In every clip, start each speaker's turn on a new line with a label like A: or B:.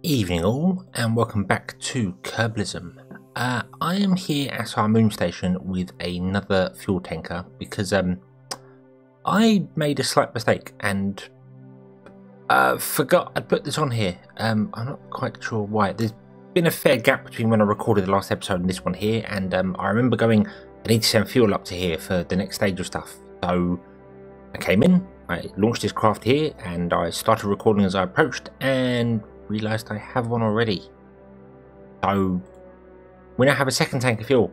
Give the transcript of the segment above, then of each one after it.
A: Evening all, and welcome back to Kerbalism. I am here at our moon station with another fuel tanker because I made a slight mistake and forgot I'd put this on here. I'm not quite sure why. There's been a fair gap between when I recorded the last episode and this one here, and I remember going, I need to send fuel up to here for the next stage of stuff. So I came in, I launched this craft here, and I started recording as I approached, and realised I have one already. So we now have a second tank of fuel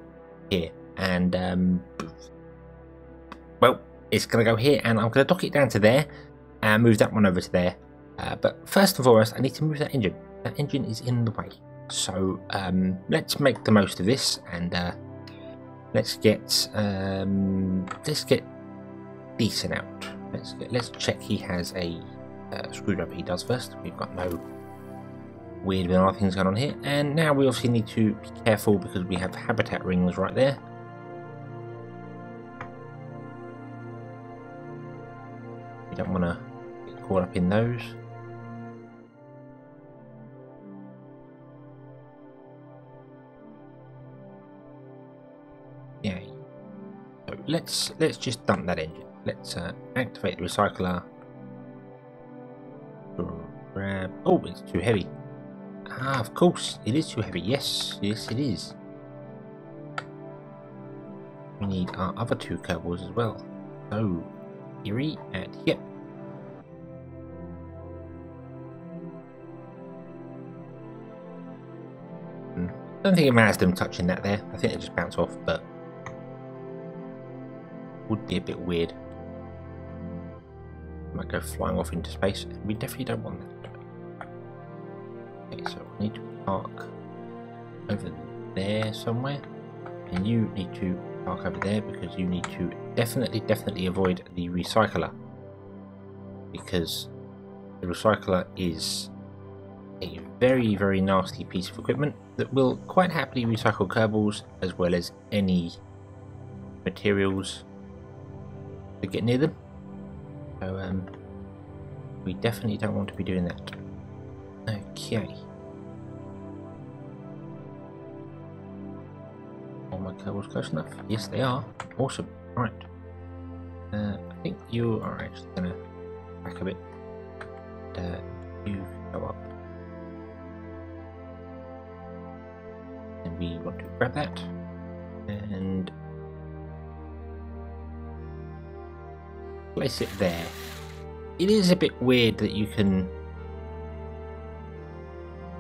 A: here, and well, it's going to go here, and I'm going to dock it down to there and move that one over to there. But first and foremost, I need to move that engine. That engine is in the way. So let's make the most of this, and let's get decent out. Let's check he has a screwdriver. He does first. We've got no weird vanilla things going on here, and now we obviously need to be careful because we have habitat rings right there. We don't want to get caught up in those. Yeah. So let's just dump that engine. Let's activate the recycler. Grab. Oh, it's too heavy. Ah, of course, it is too heavy. Yes, yes, it is. We need our other two Kerbals as well. So, here and here. I don't think it matters them touching that there. I think they just bounce off, but would be a bit weird. Might go flying off into space. We definitely don't want that. Okay, so I need to park over there somewhere, and you need to park over there because you need to definitely avoid the recycler, because the recycler is a very nasty piece of equipment that will quite happily recycle Kerbals as well as any materials that get near them. So we definitely don't want to be doing that. Okay. Are my Kerbals close enough? Yes, they are. Awesome. Right. I think you are actually going to back a bit. You go up. And we want to grab that. And place it there. It is a bit weird that you can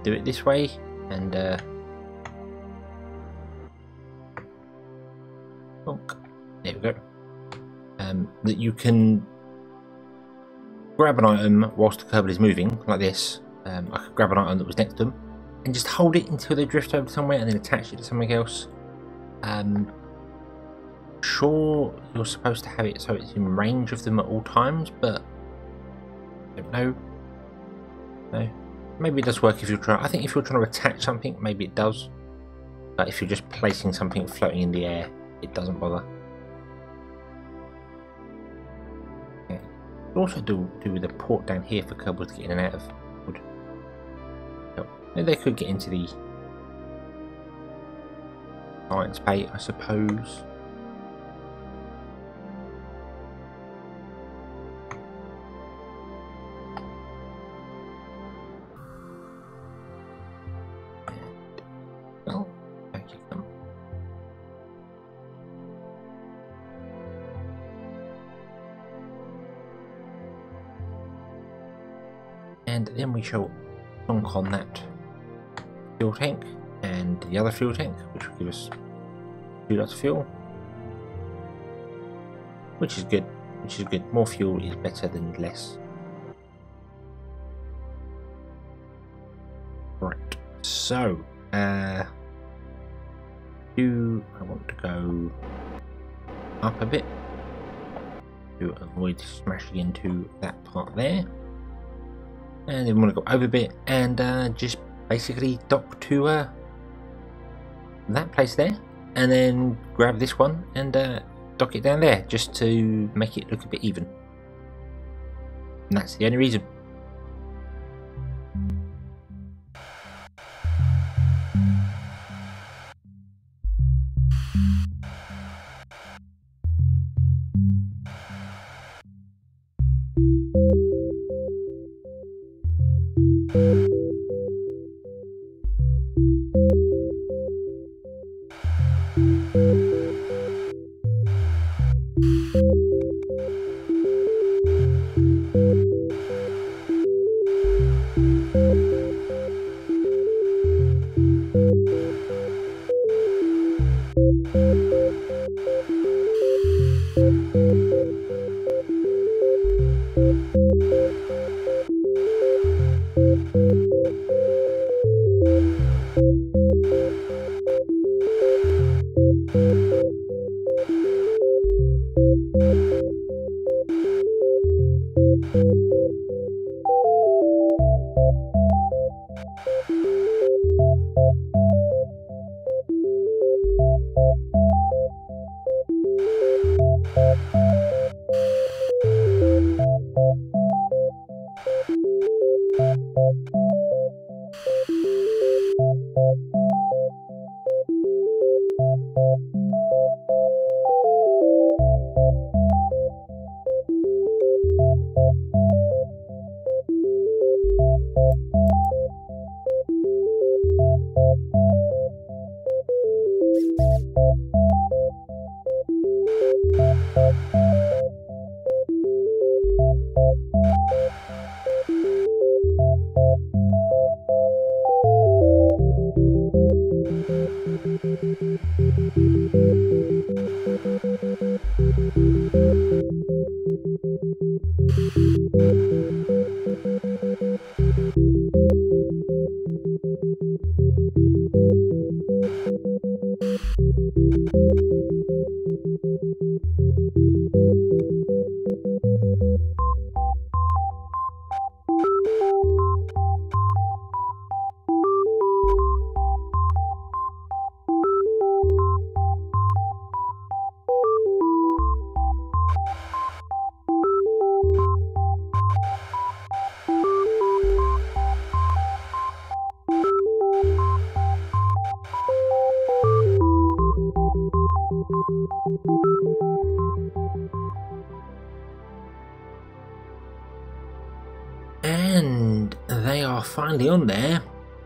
A: do it this way, and there we go. That you can grab an item whilst the Kerbal is moving like this. I could grab an item that was next to them and just hold it until they drift over somewhere and then attach it to something else. Sure, you're supposed to have it so it's in range of them at all times, but I don't know. No. Maybe it does work if you're trying. I think if you're trying to attach something, maybe it does. But if you're just placing something floating in the air, it doesn't bother. Okay. Also do with a port down here for Kerbals to get in and out of wood. So maybe they could get into the science bay, I suppose. And then we shall plonk on that fuel tank and the other fuel tank, which will give us 2 lots of fuel, which is good. More fuel is better than less. Right. So, do I want to go up a bit to avoid smashing into that part there? And then we want to go over a bit and just basically dock to that place there, and then grab this one and dock it down there just to make it look a bit even. And that's the only reason.
B: And they are finally on there,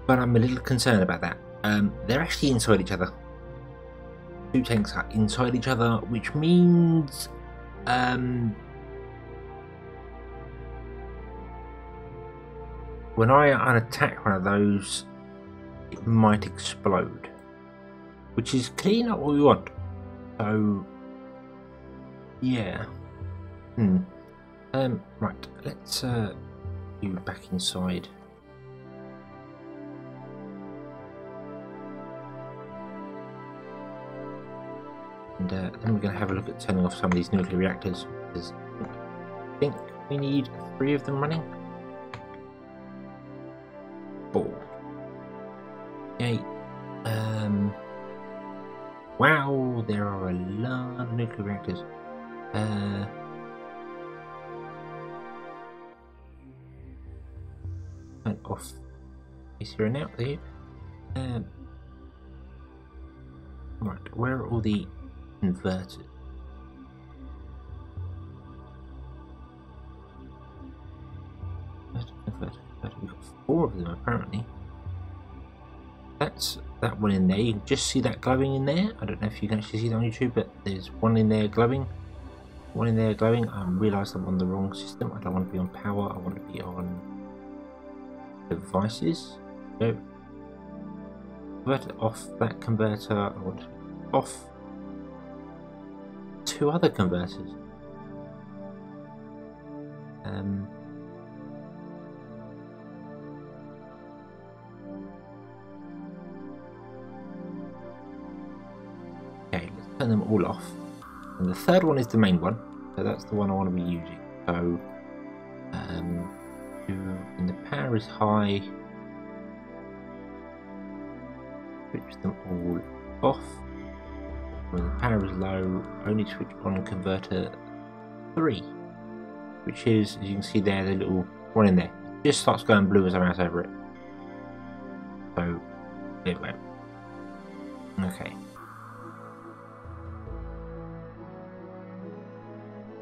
B: but I'm a little concerned about that. They're actually inside each other. Two tanks are inside each other, which means when I unattack one of those, it might explode, which is clearly not what we want. So yeah. Right, let's you back inside. And then we're going to have a look at turning off some of these nuclear reactors, because I think we need 3 of them running. 4. Okay. Wow, there are a lot of nuclear reactors. Turn off this here and out there. Right, where are all the converters? We've got 4 of them apparently. That's that one in there. You can just see that glowing in there. I don't know if you can actually see that on YouTube, but there's one in there glowing. One in there glowing. I realised I'm on the wrong system. I don't want to be on power. I want to be on devices. Go. Converter off. That converter. I want to off. 2 other converters. Okay, let's turn them all off. And the 3rd one is the main one, so that's the one I want to be using. So, when the power is high, switch them all off. When the power is low, only switch on converter 3, which is, as you can see there, the little one in there. It just starts going blue as I mouse over it. So, there we go. Okay.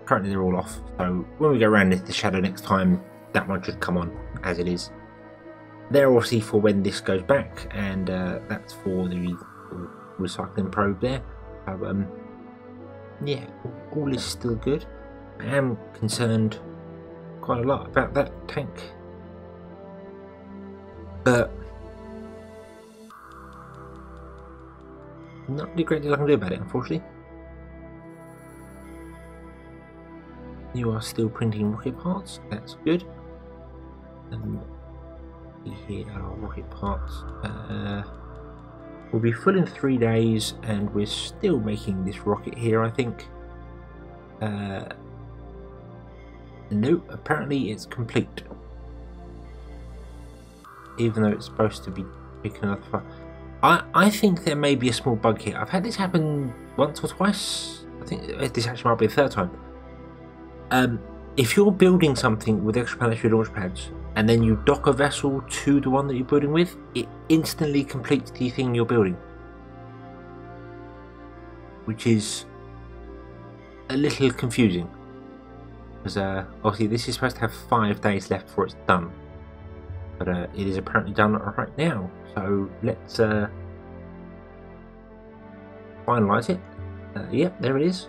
B: Currently they're all off, so when we go around the shadow next time, that one should come on as it is. They're obviously for when this goes back, and that's for the recycling probe there. So, yeah, all is still good. I am concerned quite a lot about that tank, but not really a great deal I can do about it, unfortunately. You are still printing rocket parts, that's good. Here are rocket parts. We'll be full in 3 days, and we're still making this rocket here, I think. Nope, apparently it's complete. Even though it's supposed to be big enough for... I think there may be a small bug here. I've had this happen once or twice. I think this actually might be the 3rd time. If you're building something with extraplanetary launch pads, and then you dock a vessel to the one that you're building with, it instantly completes the thing you're building. Which is a little confusing. Because obviously this is supposed to have 5 days left before it's done. But it is apparently done right now. So let's finalise it. Yep, there it is.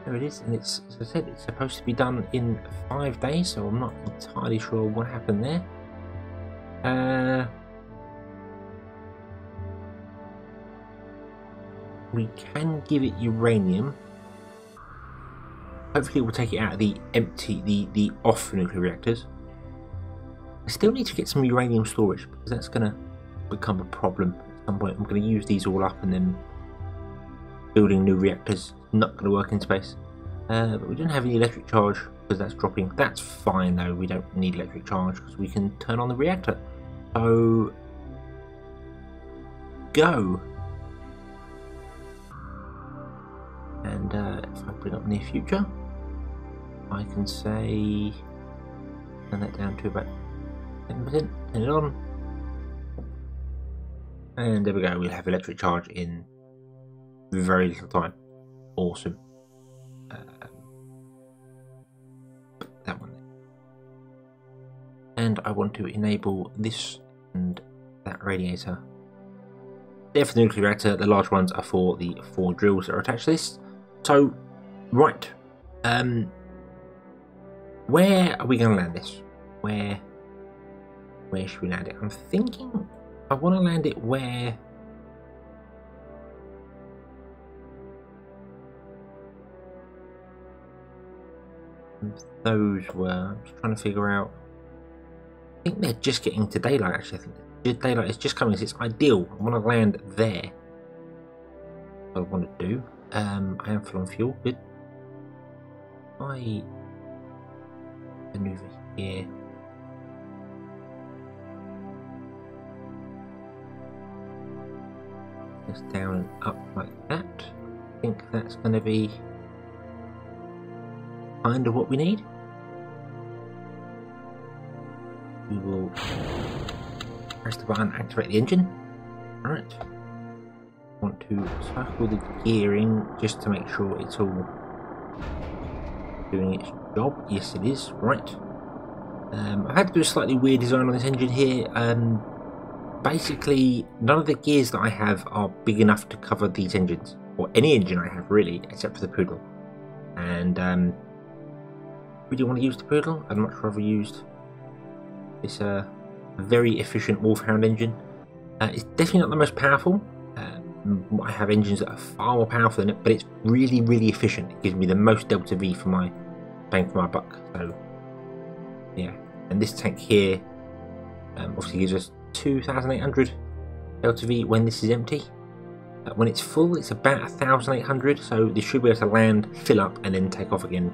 B: There it is, and it's, as I said, it's supposed to be done in 5 days, so I'm not entirely sure what happened there. We can give it uranium, hopefully we'll take it out of the empty, the off nuclear reactors. I still need to get some uranium storage because that's going to become a problem at some point. I'm going to use these all up and then building new reactors not going to work in space. But we don't have any electric charge because that's dropping. That's fine though, we don't need electric charge because we can turn on the reactor. So go. And if I bring up near future, I can say turn that down to about 10%, turn it on, and there we go, we'll have electric charge in very little time. Awesome. That one there. And I want to enable this and that radiator. They're for the nuclear reactor, the large ones are for the 4 drills that are attached to this. So, right, where are we going to land this? Where should we land it? I'm thinking I want to land it where those were. I'm just trying to figure out. I think they're just getting to daylight actually. I think daylight is just coming, so it's ideal. I want to land there. What I want to do. I am full on fuel, good. I maneuver here. Just down and up like that. I think that's going to be kind of what we need. We will press the button, activate the engine. Alright. Want to cycle the gearing just to make sure it's all doing its job. Yes, it is. Right. I've had to do a slightly weird design on this engine here. Basically, none of the gears that I have are big enough to cover these engines, or any engine I have really, except for the Poodle. And really want to use the Poodle. I'd much rather used this very efficient Wolfhound engine. It's definitely not the most powerful. I have engines that are far more powerful than it, but it's really, really efficient. It gives me the most delta V for my bang for my buck. So yeah, and this tank here obviously gives us 2,800 delta V when this is empty. When it's full, it's about 1,800. So this should be able to land, fill up, and then take off again.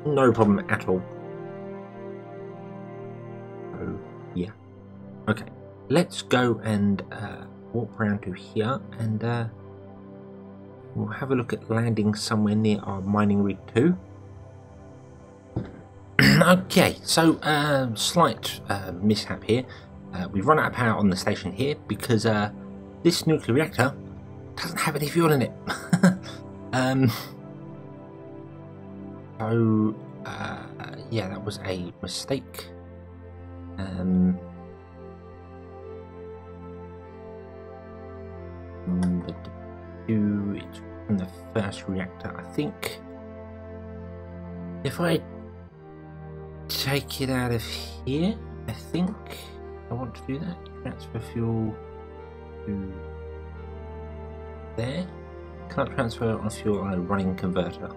B: No problem at all. So yeah, okay. Let's go and walk around to here and we'll have a look at landing somewhere near our mining rig too. Okay, so slight mishap here. We've run out of power on the station here because this nuclear reactor doesn't have any fuel in it. So yeah, that was a mistake. Do it from the first reactor. I think if I take it out of here, I think I want to do that. Transfer fuel to there. Can't transfer on fuel on a running converter.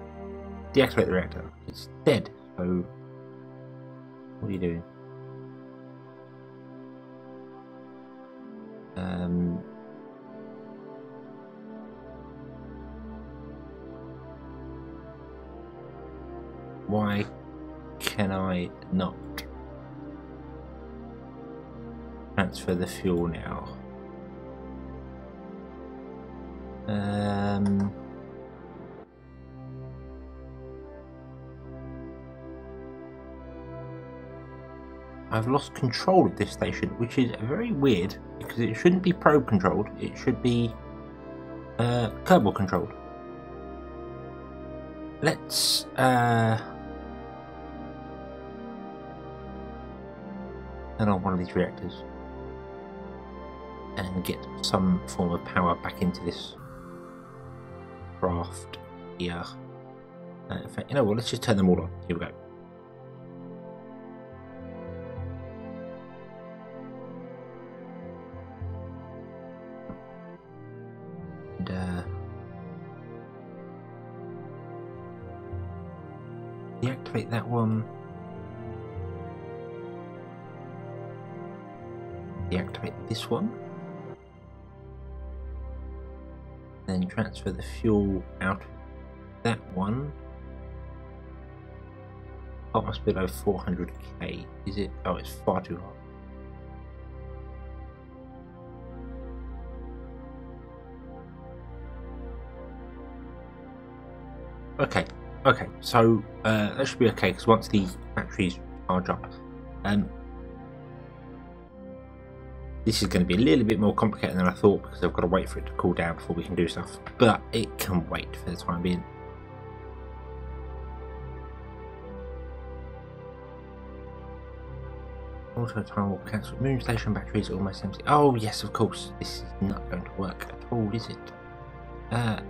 B: Deactivate the reactor. It's dead. So what are you doing? Why can I not transfer the fuel now? I've lost control of this station, which is very weird because it shouldn't be probe controlled, it should be Kerbal controlled. Let's turn on one of these reactors and get some form of power back into this craft here. In fact, you know what, let's just turn them all on. Here we go. And Deactivate that one. Deactivate this one. Then transfer the fuel out of that one. That must be below 400k. Is it? Oh, it's far too hot. Okay, so that should be okay, because once the batteries charge up, this is going to be a little bit more complicated than I thought, because I've got to wait for it to cool down before we can do stuff, but it can wait for the time being. Auto time will cancel. Moon station batteries almost empty. Oh yes, of course. This is not going to work at all, is it? Are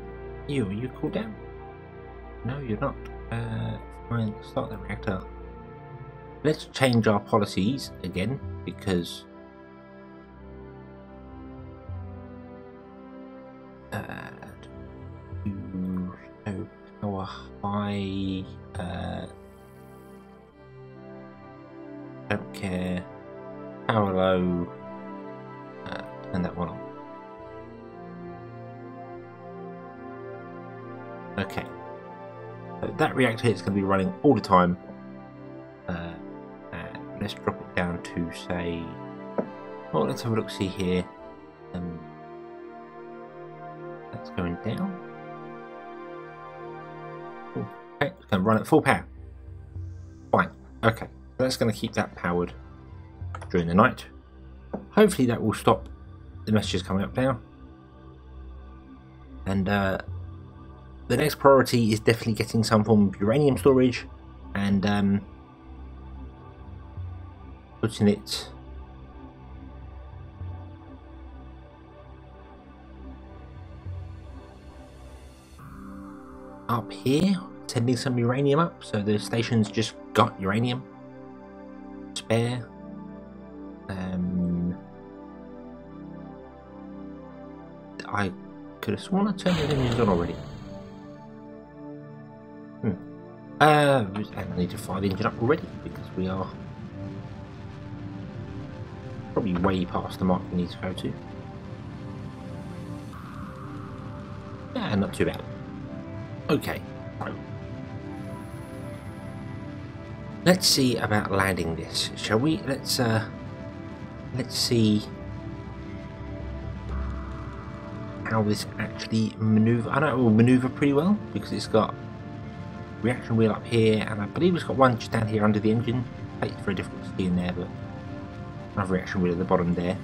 B: you cooled down? No, you're not. Fine, start the reactor. Let's change our policies again, because to show power high, don't care, power low, turn that one on. Okay. So that reactor is going to be running all the time, and let's drop it down to say, well, let's have a look, see here, that's going down. Ooh, okay, it's going to run at full power. Fine, okay, so that's going to keep that powered during the night. Hopefully that will stop the messages coming up now, and the next priority is definitely getting some form of uranium storage and putting it up here, sending some uranium up, so the station's just got uranium spare. I could have sworn I turned the engines on already. And I need to fire the engine up already, because we are probably way past the mark we need to go to. Yeah, not too bad. Okay, so let's see about landing this, shall we? Let's see how this actually maneuver. I know it will maneuver pretty well, because it's got reaction wheel up here, and I believe it's got one just down here under the engine. It's very difficult to see in there, but another reaction wheel at the bottom there.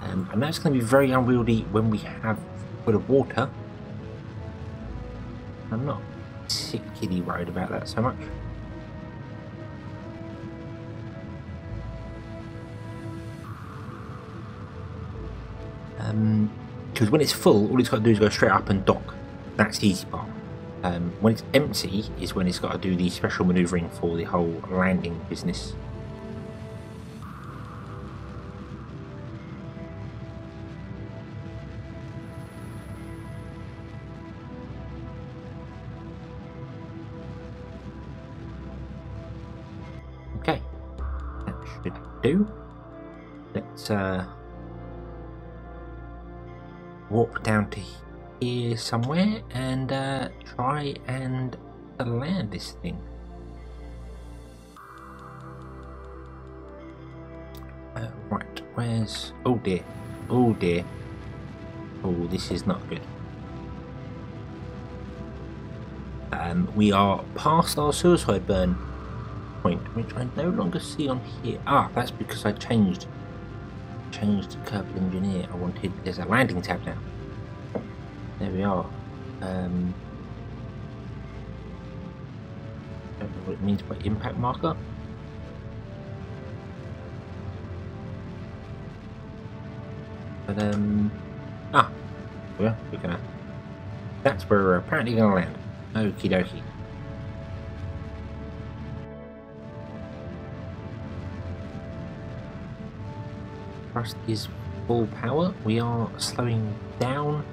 B: And that's going to be very unwieldy when we have full of water. I'm not particularly worried about that so much. Because when it's full, all it's got to do is go straight up and dock. That's the easy part. When it's empty is when it's got to do the special manoeuvring for the whole landing business. Okay, that should do. Let's warp down to here somewhere and try and land this thing. Right, where's... oh dear, oh dear, oh, this is not good. We are past our suicide burn point, which I no longer see on here. Ah, that's because I changed Kerbal Engineer. I wanted, there's a landing tab now. There we are. Don't know what it means by impact marker. But well, we're gonna. That's where we're apparently gonna land. Okie dokie. Thrust is full power. We are slowing down.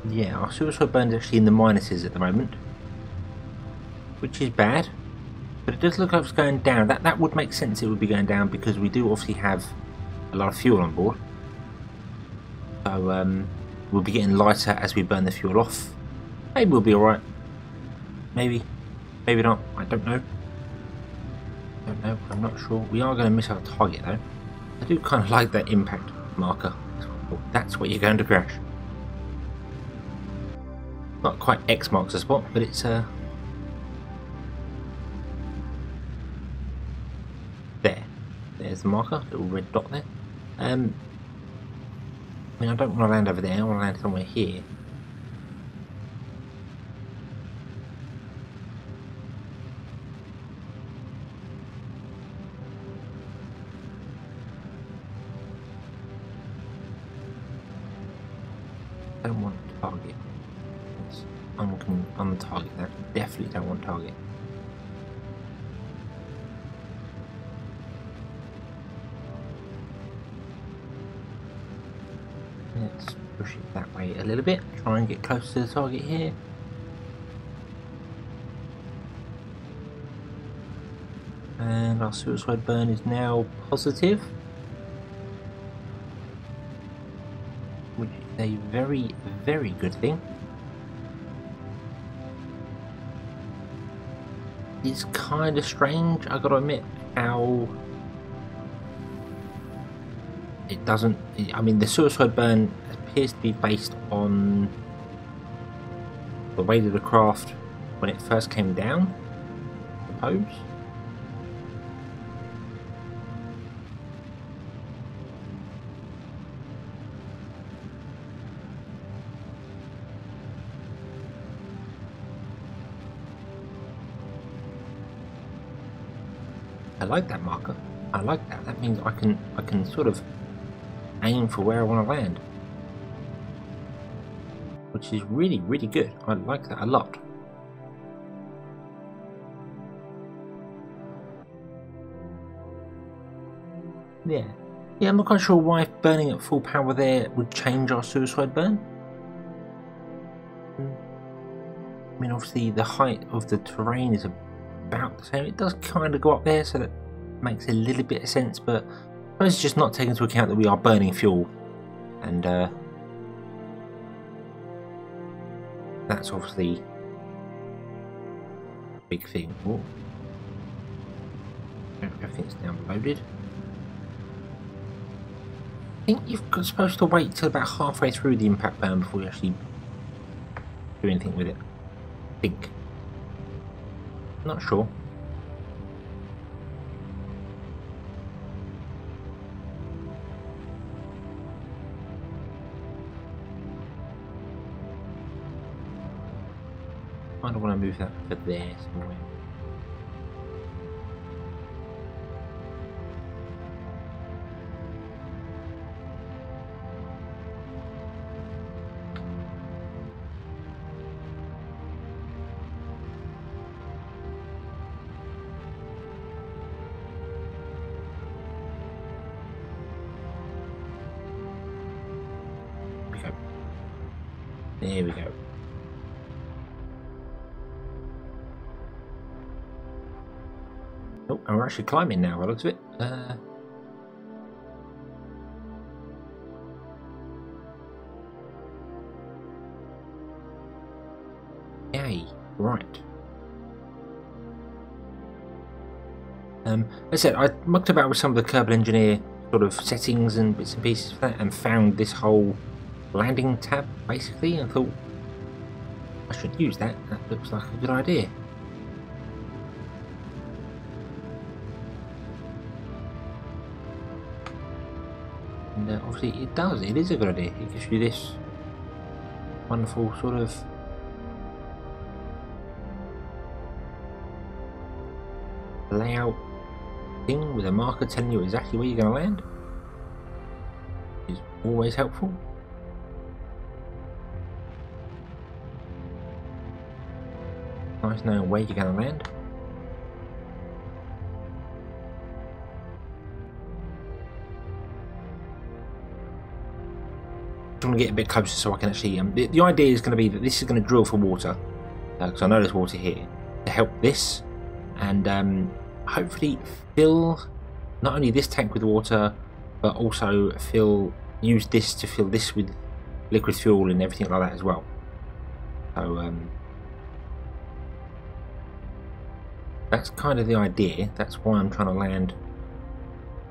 B: Yeah, our suicide burn's actually in the minuses at the moment, which is bad. But it does look like it's going down. That would make sense. It would be going down because we do obviously have a lot of fuel on board. So we'll be getting lighter as we burn the fuel off. Maybe we'll be all right. Maybe, maybe not. I don't know. I'm not sure. We are going to miss our target though. I do kind of like that impact marker. That's what you're going to crash. Not quite X marks the spot, but it's there. There's the marker, little red dot there. I mean, I don't want to land over there. I want to land somewhere here. Don't want target. On the target. That definitely don't want target. Let's push it that way a little bit. Try and get close to the target here. And our suicide burn is now positive, which is a very, very good thing. It's kind of strange, I gotta admit, how it doesn't. I mean, the suicide burn appears to be based on the weight of the craft when it first came down, I suppose. I like that marker. I like that. That means I can sort of aim for where I want to land, which is really, really good. I like that a lot. Yeah, I'm not quite sure why burning at full power there would change our suicide burn. I mean, obviously the height of the terrain is about the same. It does kind of go up there, so that makes a little bit of sense, but I suppose it's just not taking into account that we are burning fuel, and that's obviously a big thing. Oh, everything's downloaded. I think you're supposed to wait till about halfway through the impact burn before you actually do anything with it. I think. Not sure. I don't want to move that for there somewhere. There we go. Oh, and we're actually climbing now, by the looks of it. Yay, right. As I said, I mucked about with some of the Kerbal Engineer sort of settings and bits and pieces for that, and found this whole landing tab basically, and thought I should use that. That looks like a good idea. And obviously it does. It is a good idea. It gives you this wonderful sort of layout thing with a marker telling you exactly where you're going to land. Is always helpful. Nice knowing where you're going to land. I come and get a bit closer so I can actually... the idea is going to be that this is going to drill for water, because I know there's water here, to help this, and hopefully fill not only this tank with water, but also use this to fill this with liquid fuel and everything like that as well. So that's kind of the idea. That's why I'm trying to land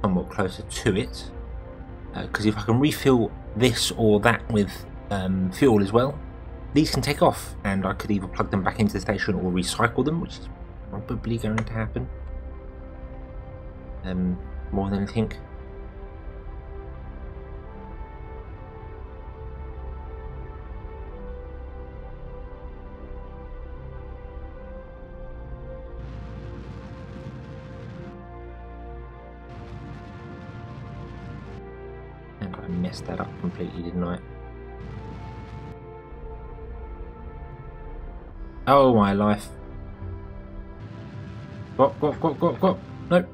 B: somewhat closer to it, because if I can refill this or that with fuel as well, these can take off, and I could either plug them back into the station or recycle them, which is probably going to happen more than anything. And I messed that up completely, didn't I? Oh my life. Go. No.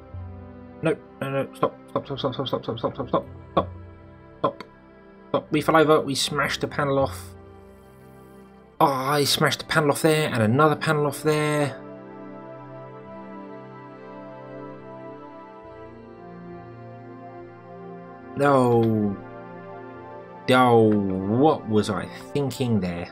B: No. Stop. We fell over. We smashed the panel off. Oh, I smashed the panel off there and another panel off there. No. Oh, what was I thinking there?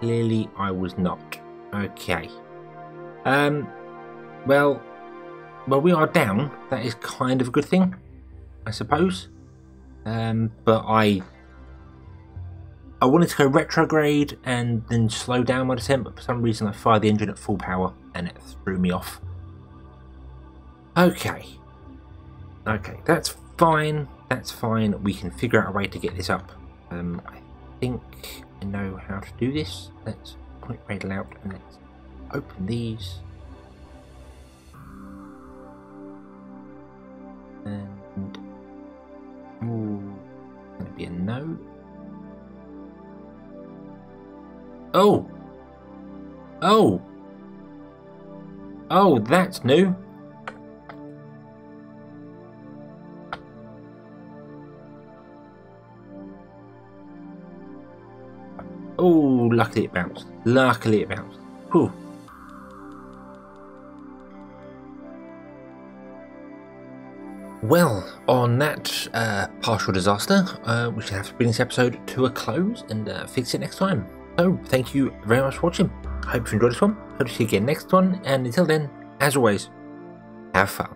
B: Clearly I was not. Okay. Well, we are down. That is kind of a good thing, I suppose. But I wanted to go retrograde and then slow down my descent, but for some reason I fired the engine at full power and it threw me off. Okay, that's fine. We can figure out a way to get this up. I think I know how to do this. Let's point radle out and let's open these. And gonna be a no. Oh, that's new. Oh, luckily it bounced. Whew. Well, on that partial disaster, we should have to bring this episode to a close and fix it next time. So, thank you very much for watching. Hope you enjoyed this one. Hope to see you again next one. And until then, as always, have fun.